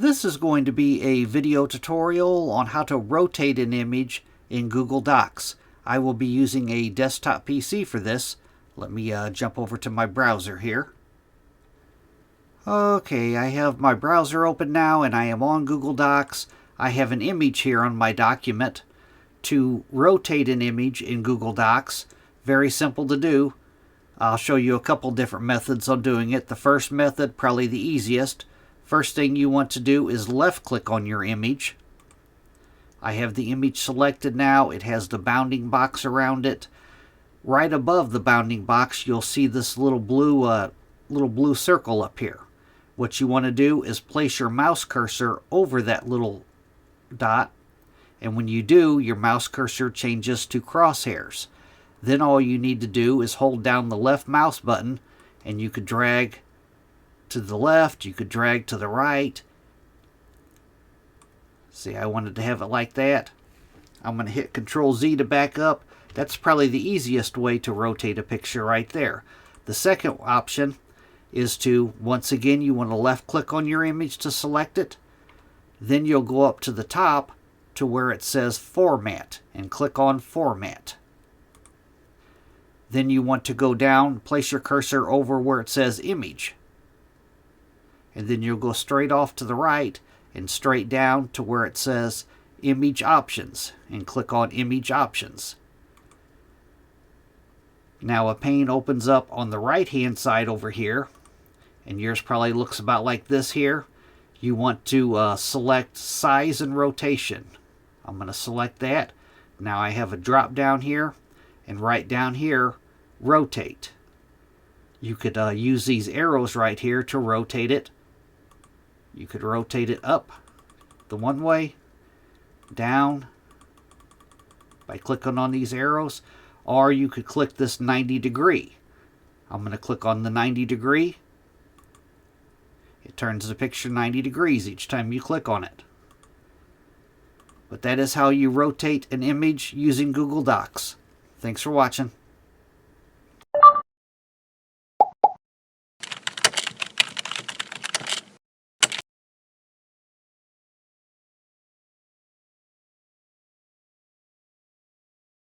This is going to be a video tutorial on how to rotate an image in Google Docs. I will be using a desktop PC for this. Let me jump over to my browser here. Okay, I have my browser open now and I am on Google Docs. I have an image here on my document. To rotate an image in Google Docs, very simple to do. I'll show you a couple different methods on doing it. The first method, probably the easiest. First thing you want to do is left click on your image. I have the image selected now. It has the bounding box around it. Right above the bounding box you'll see this little blue circle up here. What you want to do is place your mouse cursor over that little dot, and when you do, your mouse cursor changes to crosshairs. Then all you need to do is hold down the left mouse button and you could drag to the left, you could drag to the right. See, I wanted to have it like that. I'm going to hit Control Z to back up. That's probably the easiest way to rotate a picture right there. The second option is to, once again, you want to left click on your image to select it. Then you'll go up to the top to where it says Format and click on Format. Then you want to go down, place your cursor over where it says Image. And then you'll go straight off to the right and straight down to where it says Image Options and click on Image Options. Now a pane opens up on the right hand side over here, and yours probably looks about like this here. You want to select Size and Rotation. I'm going to select that. Now I have a drop down here, and right down here, Rotate. You could use these arrows right here to rotate it. You could rotate it up the one way, down by clicking on these arrows, or you could click this 90 degree. I'm going to click on the 90 degree. It turns the picture 90 degrees each time you click on it. But that is how you rotate an image using Google Docs. Thanks for watching.